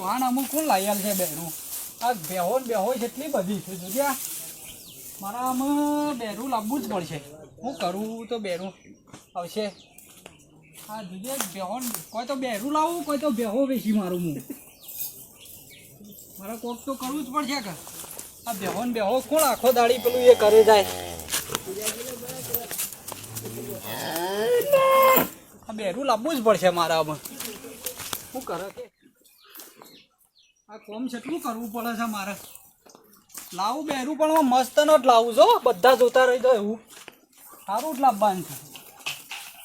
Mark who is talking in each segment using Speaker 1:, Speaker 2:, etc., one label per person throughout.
Speaker 1: Van અમુક કોણ લાયાલ છે બેરું આ બેહો બેહો જેટલી બધી છે જોજે મારા આમાં બેરું લાવવું જ પડશે હું કરું તો બેરું આવશે હા જોજે બેહો કોઈ તો બેરું લાવું કોઈ તો બેહો વેચી મારું હું મારે કોક તો કરવું જ પડશે કે આ બેહો ને બેહો કોણ આખો દાડી પેલું એ કરે જાય આ બેરું લાવવું જ પડશે મારા આમાં શું કરે કે આ કોમ કેટલું કરવું પડે છે મારે લાવું બેરું પણ મસ્ત ન જ લાવું છો બધા જોતા રહી જાય એવું સારું જ લાવવાનું છે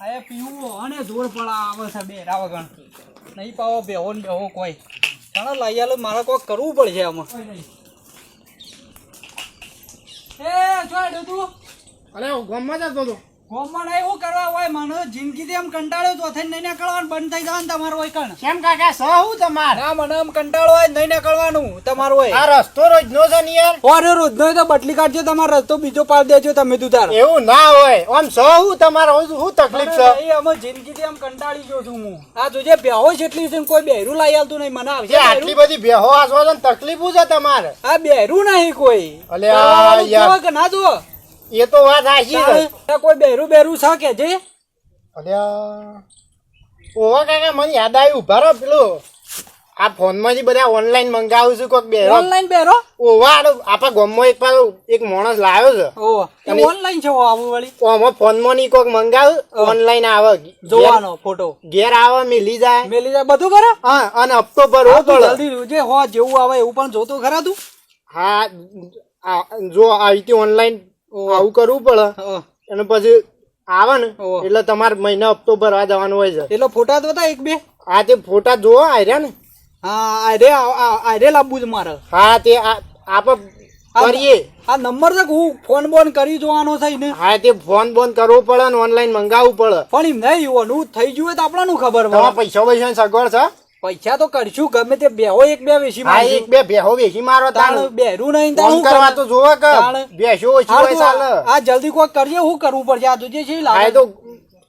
Speaker 1: આ પીવું અને જોર પડા આવે છે બેરા વગર નહીં પાવો બેહો ને બેહો કોઈ ઘણા લઈ આલો મારે કોઈ કરવું પડશે આમાં એ જોડે તું
Speaker 2: અરે ગામમાં જતો હતો
Speaker 1: ગોમમાં નહીં શું કરવા હોય મને જિંદગીથી એમ કંટાળ્યો તો થઈ નહીં નીકળવાનું બંધ થઈ જવાનું તમારું હોય કણ
Speaker 2: કેમ કાકા સહ હું તમાર
Speaker 1: ના મને એમ કંટાળો હોય નહીં નીકળવાનું તમારું હોય
Speaker 2: આ રસ્તો રોજ નો છે ને યાર
Speaker 1: ઓરે રોજ નો તો બદલી કાઢજો તમારો રસ્તો બીજો પાડ દેજો તમે તું
Speaker 2: એવું ના હોય આમ સહ હું તમારે શું તકલીફ છે
Speaker 1: એ અમે જિંદગીથી એમ કંટાળી ગયો છું હું આ જોજે બેહો જેટલી છે કોઈ બેરું લાવી આવતું નહીં મને આવશે
Speaker 2: આટલી બધી બેહો આસો છે તકલીફ છે તમારે
Speaker 1: આ બેરું નહીં કોઈ
Speaker 2: અલ્યા યાર
Speaker 1: કે ના જો
Speaker 2: એ તો વાત આશી છે
Speaker 1: કોઈ બેરું છે કે જે
Speaker 2: અલ્યા ઓવા કાકા મને યાદ આવ્યું ઉભા રહો પેલું આ ફોન માંથી બધા ઓનલાઈન મંગાવું છું કોઈક બેરો
Speaker 1: ઓનલાઈન બેરો
Speaker 2: ઓવા આપણા ગામમાં એક માણસ લાવ્યો છે
Speaker 1: ઓ ઓનલાઈન છે આવું વળી
Speaker 2: ઓમાં ફોન માં ની કોઈક મંગાવ ઓનલાઈન આવે
Speaker 1: જોવાનો ફોટો
Speaker 2: ઘેર આવે મેલી જાય
Speaker 1: બધું બરાબર
Speaker 2: હા અને હપ્તો ભરવો પડે
Speaker 1: જલ્દી જે હો જેવું આવે એવું પણ જોતો ખરા તું
Speaker 2: હા જો આવી રીતે ઓનલાઈન આવું કરવું પડે અને પછી આવે ને એટલે તમારે મહિના હપ્તો ભરવા જવાનું હોય છે
Speaker 1: એટલે ફોટા તો એક બે
Speaker 2: હા તે ફોટા જોવો આર્યા ને
Speaker 1: હા આરે લાવવું છે મારે
Speaker 2: હા તે આપણે કરીએ
Speaker 1: આ નંબર છે હું ફોન બોન કરી જોવાનો થઈ ને
Speaker 2: હા તે ફોન બોન કરવો પડે ને ઓનલાઈન મંગાવવું પડે
Speaker 1: પણ એમ નહીં ઓનું થઈ ગયું તો આપણાનું ખબર
Speaker 2: પડે પૈસા સગવડ છે
Speaker 1: પૈસા તો કરશું ગમે તે બેહો એક બે વેચી
Speaker 2: મારો એક બે બેહો વેચી મારો તાણ
Speaker 1: બેરું નહીં
Speaker 2: ફોન કરવા તો જોવે કે બેસો ઓછી હોય ચાલે
Speaker 1: આ જલ્દી કોઈ કરીએ શું કરવું પડશે આ તુજે છે
Speaker 2: હા તો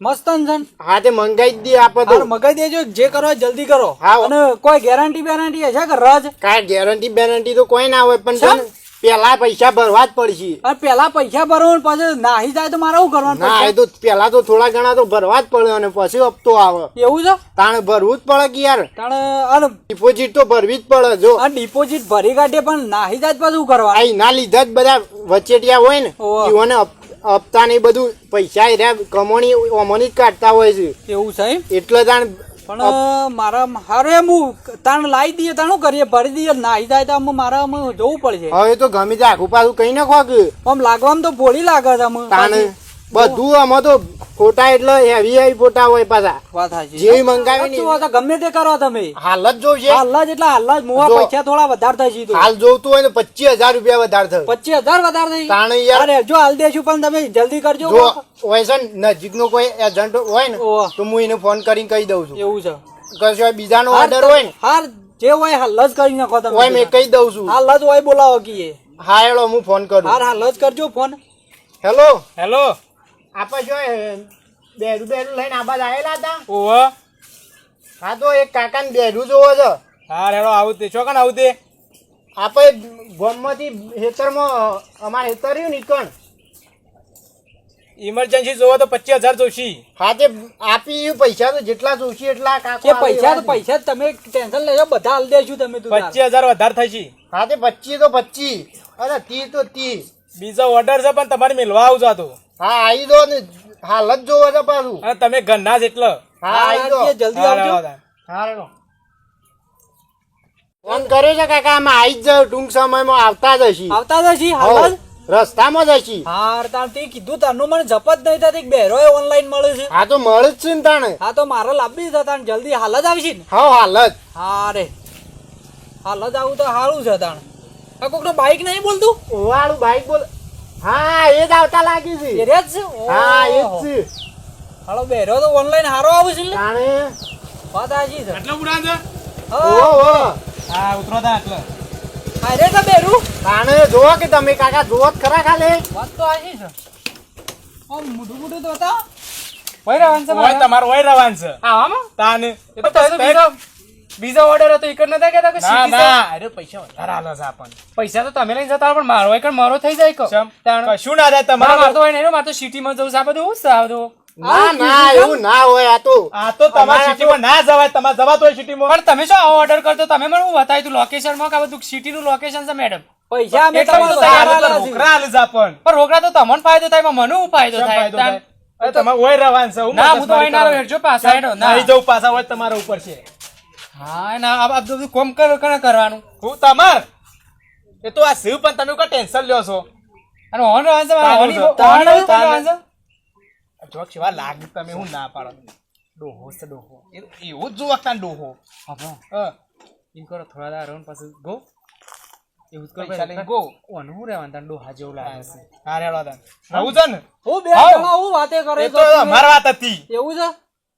Speaker 1: મસ્ત છે
Speaker 2: હા તે મંગાઈ દે આપણે તો
Speaker 1: મંગાઈ દેજો જે કરો જલ્દી કરો અને કોઈ ગેરંટી બેરંટી હશે કે રજ
Speaker 2: કાંઈ ગેરંટી બેરંટી તો કોઈ ના હોય પણ પેલા પૈસા ભરવા જ પડશે
Speaker 1: અને પેલા પૈસા ભરો પછી નાહી જાય તો મારે શું કરવાનું
Speaker 2: ના એ તો પેલા તો થોડા ઘણા તો ભરવા જ પડે અને પછી હપ્તો આવે
Speaker 1: એવું છે
Speaker 2: તાણે ભરવું જ પડે કે યાર
Speaker 1: તાણે
Speaker 2: ડિપોઝિટ તો ભરવી જ પડે જો
Speaker 1: આ ડિપોઝિટ ભરી કાઢે પણ નાહી જાય પછી શું કરવા
Speaker 2: આ ના લીધા જ બધા વચેટિયા હોય ને ઈઓને હપ્તા ને બધું પૈસા રહ્યા કમાણી ઓમની જ કાઢતા હોય છે
Speaker 1: એવું છે
Speaker 2: એટલે તાણ
Speaker 1: પણ મારા હારે હું તાણ લાવી દઈએ તાણું કરીએ ભરી દઈએ નાહી જાય તો મારા જોવું પડશે
Speaker 2: હવે તો ગમે તે આખું પાછું કઈ નાખો કે
Speaker 1: આમ લાગવામાં તો ભોળી લાગે છે
Speaker 2: તાણ બધું આમાં તો ફોટા એટલે હેવી ફોટા હોય પાછા
Speaker 1: વાત સાચી
Speaker 2: જેવી મંગાવી ને
Speaker 1: ગમે તે કરો તમે
Speaker 2: હાલ જ જોશે
Speaker 1: હાલ જ એટલે હાલ જ મોવા પૈસા થોડા વધારે થઈ છે
Speaker 2: હાલ જોતું હોય તો 25,000 રૂપિયા વધારે થાય
Speaker 1: 25,000 વધારે થઈ
Speaker 2: તાણ યાર
Speaker 1: જો હાલ દેશું પણ તમે જલ્દી કરજો
Speaker 2: જો હોય છે નજીક નો કોઈ એજન્ટ હોય ને તો હું એને ફોન કરીને કહી દઉં છું
Speaker 1: એવું છે
Speaker 2: કશું બીજાનો ઓર્ડર હોય ને
Speaker 1: હાર જે હોય હાલ જ કરી નાખો તમે
Speaker 2: હોય મેં કહી દઉં છું
Speaker 1: હાલ જ હોય બોલાવો કીએ
Speaker 2: હા હેલો હું ફોન કરું
Speaker 1: હાલ જ કરજો ફોન
Speaker 2: હેલો આપણે જો બેરું લઈને આબાદ આવેલા હતા
Speaker 3: ઓહો
Speaker 2: હા તો એક કાકાને બેરું જોવો છે
Speaker 3: હા હેલો આવું તે ચોકન આવું તે
Speaker 2: આપણે ગામમાંથી હેતરમાં અમારે હેતર રહ્યું નીકળ
Speaker 3: ઇમરજન્સી જોવો તો 25,000 જોશી
Speaker 2: હા તે આપી પૈસા તો જેટલા જોશી એટલા
Speaker 1: કાકો પૈસા તમે ટેન્શન લેજો બધા હાલ દેશું તમે
Speaker 3: 25,000 વધારે થશે
Speaker 2: હા તે 25 તો 25 અરે 30 તો 30
Speaker 3: બીજો ઓર્ડર છે પણ તમારે મિલવા આવજો તો
Speaker 2: હા આવી દો ને હાલ જ જોવો છે પાછું
Speaker 3: અને તમે ઘરના જ એટલે
Speaker 2: હા આવી દો
Speaker 1: જલ્દી આવજો
Speaker 2: હા રેડો ફોન કર્યો છે કાકા અમે આવી જ જાવ ટૂંક સમયમાં આવતા જ હશી
Speaker 1: હાલ
Speaker 2: રસ્તામાં જ હશી
Speaker 1: હા તાર તે કીધું તારનું મને જપત નહીં થતી બેરો ઓનલાઈન મળે છે
Speaker 2: હા તો મળે જ છે ને તાણે
Speaker 1: હા તો મારે લાવવી છે તાણ જલ્દી હાલ જ આવશે ને
Speaker 2: હા હાલ જ
Speaker 1: હા રે હાલ જ આવું તો સારું છે તાણ આ કોક તો બાઈક નહીં બોલતું
Speaker 2: વાળું બાઈક બોલ હા એ જ આવતા લાગી છે
Speaker 1: એ જ છે
Speaker 2: હા એ જ છે
Speaker 1: હાલો બેરો તો ઓનલાઈન હારો આવે છે
Speaker 2: તાણે
Speaker 1: વાત આજી છે
Speaker 3: એટલે ઉડાન છે
Speaker 2: ઓહો
Speaker 3: હા ઉતરો તા એટલે
Speaker 1: અરે તો બેરું
Speaker 2: તાણે જોવો કે તમે કાકા જોવો જ ખરા ખાલી
Speaker 1: વાત તો આજી છે ઓ મુઢું તો હતા વઈ રવાન છે
Speaker 3: ઓય તમાર વઈ રવાન છે
Speaker 1: આવામાં
Speaker 3: તાને એ તો
Speaker 1: તો
Speaker 4: બીજો ઓર્ડર હતો એક જ નતા કહેતા કે
Speaker 3: ના
Speaker 4: સીટી છે?
Speaker 3: ના અરે પૈસા વધારે આલે છે આપણને
Speaker 4: પૈસા તો તમે લઈને જતા રહો, પણ મારો એક મારો થઈ જાય કો
Speaker 3: ચમ,
Speaker 4: તાણ.
Speaker 3: કશું ના થાય
Speaker 4: મારા
Speaker 3: તમારે
Speaker 4: મારતો હોય નહીં, મારે તો સિટીમાં જવું છે. આ બધું હું છે આ બધું?
Speaker 2: ના ના એવું ના હોય. આ તો
Speaker 3: આ તો તમારે સિટીમાં ના જવાય, તમારે જવાતું હોય સિટીમાં.
Speaker 4: પણ તમે શું આવો ઓર્ડર કરતો? તમે મને હું બતાવ્યું તું લોકેશનમાં કે આ બધું સિટીનું લોકેશન છે મેડમ?
Speaker 1: પૈસા અમે
Speaker 4: એટલા
Speaker 1: તમારે
Speaker 4: બધું
Speaker 1: વધારે
Speaker 4: તૈયાર
Speaker 1: આલ્યા છે.
Speaker 3: રોકડા આલે છે આપણને.
Speaker 4: પણ રોકડા તો તમને ફાયદો થાય, એમાં મને શું ફાયદો
Speaker 3: ચમ
Speaker 4: થાય?
Speaker 3: ફાયદો થાય? અરે તમારે ઓય રહેવાનું છે. હું
Speaker 4: ના,
Speaker 3: મગજ
Speaker 4: હું તો
Speaker 3: મારી
Speaker 4: અહીં ના રહું,
Speaker 3: કરવાની.
Speaker 4: હેડજો પાછા હેડો. ના.
Speaker 3: નહીં જવું પાછા હોય તમારા ઉપર છે.
Speaker 4: હા, ના, આ બધું કોમ કરવાનું.
Speaker 3: હું તમાર એ તો આ શિવ પણ તમે કોઈ ટેન્શન લ્યો છો.
Speaker 4: અને ઓન રહેવાનું છે,
Speaker 3: તાનું
Speaker 4: ઓની-
Speaker 3: છે.
Speaker 4: ઓન
Speaker 3: તાનું
Speaker 4: રહેવાનું છે?
Speaker 3: જોક કેવા લાગે તમે હું ના પાડો. ડોહો છે ડોહો. એવું જ જોવા તાન ડોહો.
Speaker 4: હા,
Speaker 3: હા.
Speaker 4: એમ કરો થોડા દાડા રહો ને પછી ગો. એવું જ કરો
Speaker 3: પૈસા લઈને ગો.
Speaker 4: ઓનું શું રહેવાનું? તાન ડોહા જેવું લાગે છે.
Speaker 3: હા રેડવા તાન. આવું છે ને?
Speaker 1: હું બે
Speaker 3: હાવ.
Speaker 1: જણા હું વાતે કરે
Speaker 3: એ
Speaker 1: છો
Speaker 3: તો
Speaker 1: તમે?
Speaker 3: અમારી વાત હતી.
Speaker 1: એવું છે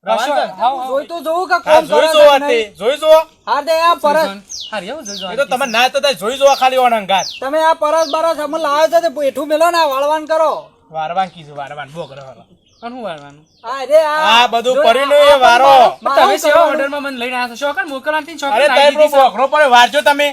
Speaker 3: રવાના છે ને?
Speaker 4: હાવ, હાવ.
Speaker 1: જોઈ તો જોવું કે
Speaker 3: હા,
Speaker 1: કોમ
Speaker 3: જોઈ
Speaker 1: કરે
Speaker 3: જોવો
Speaker 1: છે કે
Speaker 3: તે.
Speaker 1: નહીં.
Speaker 3: જોઈ જોવો.
Speaker 1: હા તે આ પરસ
Speaker 4: હારી, એવું જોજો.
Speaker 3: એ તો તમે ના તો થાય જોઈ જોવો ખાલી ઓન અંગાત.
Speaker 1: તમે આ પરસ બરસ અમે લાવ્યો છે તે બેઠું મેલો ને આ વાળવાન કરો.
Speaker 3: વારવાન કીધું વારવાન બોકરો વાળો.
Speaker 4: પણ શું વાળવાનું?
Speaker 1: આ રે
Speaker 3: આ બધું
Speaker 1: જો
Speaker 3: પડ્યું
Speaker 1: આ
Speaker 3: એ વારો.
Speaker 1: પણ
Speaker 4: પણ તમે
Speaker 1: શું
Speaker 4: સેવા
Speaker 1: કરવાનું?
Speaker 4: ઓર્ડરમાં મને લઈને આવ્યા છો? શોખન મોકલવાની હતી,
Speaker 3: અરે
Speaker 4: શોખન
Speaker 3: તમે
Speaker 4: આવી દીધી છે.
Speaker 3: બોકરો પડે વારજો તમે.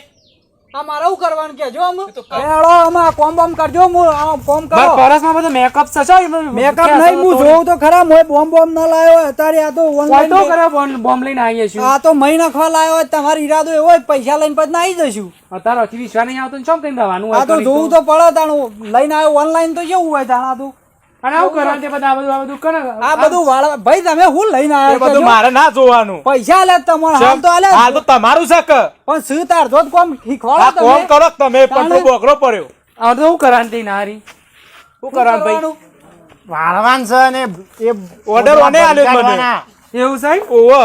Speaker 1: આ મારે શું કરવાનું કેજો અમે
Speaker 3: તો
Speaker 1: હેડો અમે આ કોમ બોમ કરજો હું આ કોમ કરો
Speaker 4: મારા પરસમાં બધો મેકઅપ છે, શું એમાં
Speaker 1: મેકઅપ
Speaker 4: ક્યાં
Speaker 1: નહીં હું
Speaker 4: છે?
Speaker 1: જોઉં તો ખરા મોય બોમ્બ બોમ્બ ન લાવ્યો હોય અત્યારે આ તો
Speaker 4: કોઈ
Speaker 1: ઓનલાઈન
Speaker 4: તો કરે બોમ્બ લઈને આવીએ છીએ.
Speaker 1: આ તો મહી નાખવા લાવ્યો હોય તમારો ઈરાદો એવો હોય કે પૈસા લઈને પછી નાઈ જશું
Speaker 4: અત્યારે હજી વિશ્વાસ નહીં આવતો ને શું કઈ દવાનું
Speaker 1: આ તો જોવું તો પડે તાણું લઈને આવ્યો ઓનલાઈન તો કેવું હોય તાણ આ તો
Speaker 4: અને આવું કરવાનું તે બધા આ બધું કરે
Speaker 1: આ બધું વાળા ભાઈ તમે હું લઈને
Speaker 3: એ
Speaker 1: આવ્યો
Speaker 3: બધું
Speaker 1: કહેજો?
Speaker 3: મારે ના જોવાનું.
Speaker 1: પૈસા લે તમારે હાલ તો આલે
Speaker 3: હાલ તો તમારું છે કે
Speaker 1: પણ શું તાર જો કોમ
Speaker 3: આ
Speaker 1: શીખવાડો
Speaker 3: કોમ
Speaker 1: તમે
Speaker 3: કરો કે તમે પણ
Speaker 1: તાણે.
Speaker 3: તો બોકરો પડ્યો.
Speaker 4: આ તો શું કરવાનું તે નારી?
Speaker 3: શું કરવાનું ભાઈ?
Speaker 2: વાળવાન છે ને એ
Speaker 3: ઓર્ડર ઓને આલ્યો જ મને.
Speaker 2: કાઢવાના.
Speaker 4: એવું સાહેબ?
Speaker 3: ઓવો.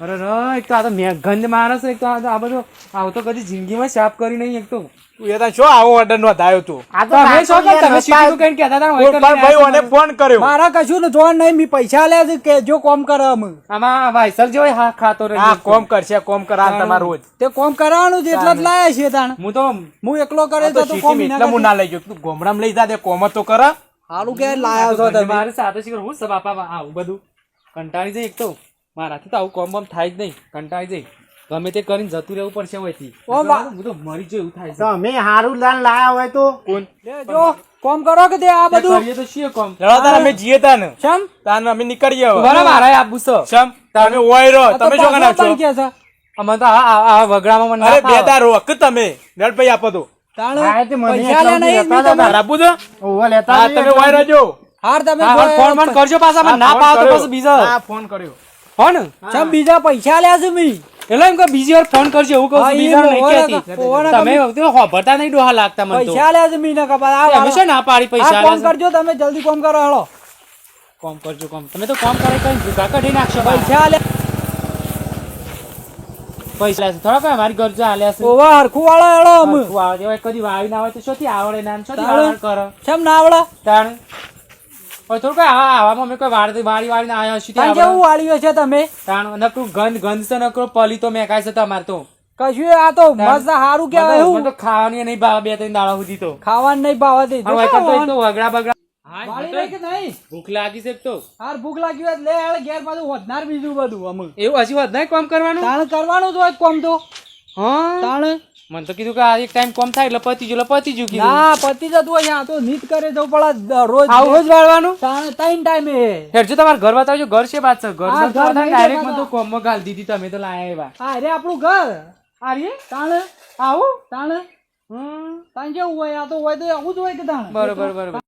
Speaker 4: અરે ર એક તો આ તો ગંધ માણસ, એક તો આ બધો આવું તો કદી જિંદગીમાં સાફ કરી નહીં. એક તો
Speaker 3: તું એ તાન શું આવો ઓર્ડર નો ધાયો તું?
Speaker 2: આ તો
Speaker 4: તમે શું
Speaker 2: નાખો
Speaker 4: કરો? તમે
Speaker 2: યાર,
Speaker 4: સીધું કઈ કહેતા હતા
Speaker 3: કોઈ પણ ભાઈ ઓને ફોન કર્યો.
Speaker 1: મારા કશું ને જોવા નહીં મી પૈસા લે છે કે જો કોમ કરે અમે
Speaker 4: આમાં વાયસર જેવો હા ખાતો રહે.
Speaker 3: હા કોમ કરશે કોમ કરા તમારું રોજ.
Speaker 1: તે કોમ કરવાનું જ એટલે જ લાયા છીએ તાણ
Speaker 4: હું તો
Speaker 1: હું એકલો કરે
Speaker 3: આ તો
Speaker 1: તો તું કોમ
Speaker 3: સિટીમાં એટલે હું ના લઈ ગયો. તું ગોમડામાં લઈ જા દે કોમ જ તો કર.
Speaker 1: હાલું કે લાયા છો તમે
Speaker 4: મારે સાથે શીખર હું બાપા આવું બધું કંટાળી જાય. એક તો મારાથી તો આવું કોમ બમ થાય જ નહીં. કંટાળી જાય. ગમે તે કરીને જતું રહેવું પડશે હોયથી.
Speaker 1: ઓ બા-
Speaker 4: હું તો મરી જાય એવું થાય છે.
Speaker 2: તો અમે હારું લાન લાયા હોય તો
Speaker 3: કોણ?
Speaker 1: લે જો કોમ કરો કે તે આ
Speaker 4: તે
Speaker 1: બધું
Speaker 4: કરીએ તો છીએ કોમ.
Speaker 3: ચલો તાન અમે જીએ તાન.
Speaker 1: શમ
Speaker 3: તાન અમે નીકળીએ હવે.
Speaker 4: બરાબર મારા આપવું છે.
Speaker 3: શમ તમે ઓય રહો.
Speaker 1: આ તો
Speaker 3: તમે શું
Speaker 1: પાછા
Speaker 3: કના છો?
Speaker 1: પણ કે છે
Speaker 4: અમે તો આ વગડામાં મને
Speaker 3: અરે
Speaker 4: ના
Speaker 3: બે
Speaker 4: ફાવે.
Speaker 3: દાર રોક તમે. રેડ ભાઈ આપો તો.
Speaker 1: તાણ
Speaker 2: હા, તે મને
Speaker 1: પૈસા લે
Speaker 2: એટલા
Speaker 1: નહીં
Speaker 2: લેતા
Speaker 1: મી તમે
Speaker 3: તાર આપું છો?
Speaker 2: ઓવા લેતા
Speaker 3: હા
Speaker 2: જઈએ
Speaker 3: તમે ઓય રહેજો.
Speaker 1: હાર તમે
Speaker 4: હા,
Speaker 1: જો
Speaker 4: ફોન મને કરજો પાછા. મને ના
Speaker 3: ફોન
Speaker 4: પાવ તો
Speaker 3: કર્યો.
Speaker 4: પછી બીજા
Speaker 3: હા ફોન કર્યો.
Speaker 4: ફોન
Speaker 1: શમ બીજા પૈસા લે છે મી
Speaker 4: એટલે એમ કે બીજી વાર ફોન કરજો એવું કહું
Speaker 1: હા,
Speaker 4: છું.
Speaker 1: એ
Speaker 4: બીજા નહીં
Speaker 1: મોહરા
Speaker 4: કહેતી.
Speaker 1: મોહરા
Speaker 4: તમે તો હોભળતા નહીં ડોહા લાગતા મને તો.
Speaker 1: પૈસા લે છે મી ને કપા આ
Speaker 4: તમે શું ના પાડી પૈસા
Speaker 1: આ કોમ
Speaker 4: આલે છે?
Speaker 1: કરજો તમે જલ્દી કોમ કરો હાલો
Speaker 4: કોમ કરજો કોમ. તમે તો કોમ કરે કઈ ભૂકા કાઢી નાખશો.
Speaker 1: પૈસા લે
Speaker 4: પૈસા લેશે થોડા કઈ મારી ગરજો આલ્યા છે.
Speaker 1: ઓવા હરખું વાળો હેડો અમે
Speaker 4: હરખું આવે છે. કદી વાવી ના હોય તો શોથી આવડે ના શોથી
Speaker 1: તાણે.
Speaker 4: આવડ કરે
Speaker 1: શમ ના આવડે
Speaker 4: તાણ હવે થોડું કઈ આવામાં અમે કોઈ વાડી વાળીને આવ્યા છીએ
Speaker 1: તાણ કેવું વાળ્યું છે તમે
Speaker 4: તાણ નકરું ગંધ છે નકરો પલી તો મેકાય છે તમારે તો.
Speaker 1: કશું આ તો મસ્ત સારું કેવાય
Speaker 4: મને
Speaker 1: હું
Speaker 4: તો ખાવાની નહીં ભાવ બે ત્રણ દાડા સુધી તો.
Speaker 1: ખાવાનું નહીં ભાવ હતી
Speaker 4: હવે તો એક તો વગડા બગડા. હા,
Speaker 1: વાળી રહી કે નહીં
Speaker 4: ભૂખ લાગી છે એક તો.
Speaker 1: હાર ભૂખ લાગી હોય તો લે હેડ ઘેર પાછું વધનાર બીજું બધું અમે
Speaker 4: એવું હજી વધારે કોમ કરવાનું.
Speaker 1: તાણ કરવાનું જ હોય કોમ તો
Speaker 4: હા
Speaker 1: તાણ
Speaker 4: મને તો કીધું કે આ એક ટાઈમ કોમ થાય એટલે પતી ગયું કીધું.
Speaker 1: ના પતિ જતું હોય આ તો નીત કરે જવું પડે રોજ
Speaker 4: આવું રોજ વાળવાનું.
Speaker 1: તાણ ત્રણ ટાઈમે
Speaker 4: હેડજો તમારે ઘર બતાવજો. ઘર છે બાદ છે. ઘર
Speaker 1: હા,
Speaker 4: બતાવો
Speaker 1: ઘર નહીં
Speaker 4: ડાયરેક્ટ
Speaker 1: દેખાતા.
Speaker 4: મને તો કોમમાં ગાલ દીધી તમે તો લાયા એવા.
Speaker 1: હા રે આપણું ઘર
Speaker 4: આ રે
Speaker 1: તાણ
Speaker 4: આવું.
Speaker 1: તાણ તાણ કેવું હોય આ તો હોય તો આવું જ હોય કે તાણ
Speaker 4: બરોબર બરોબર.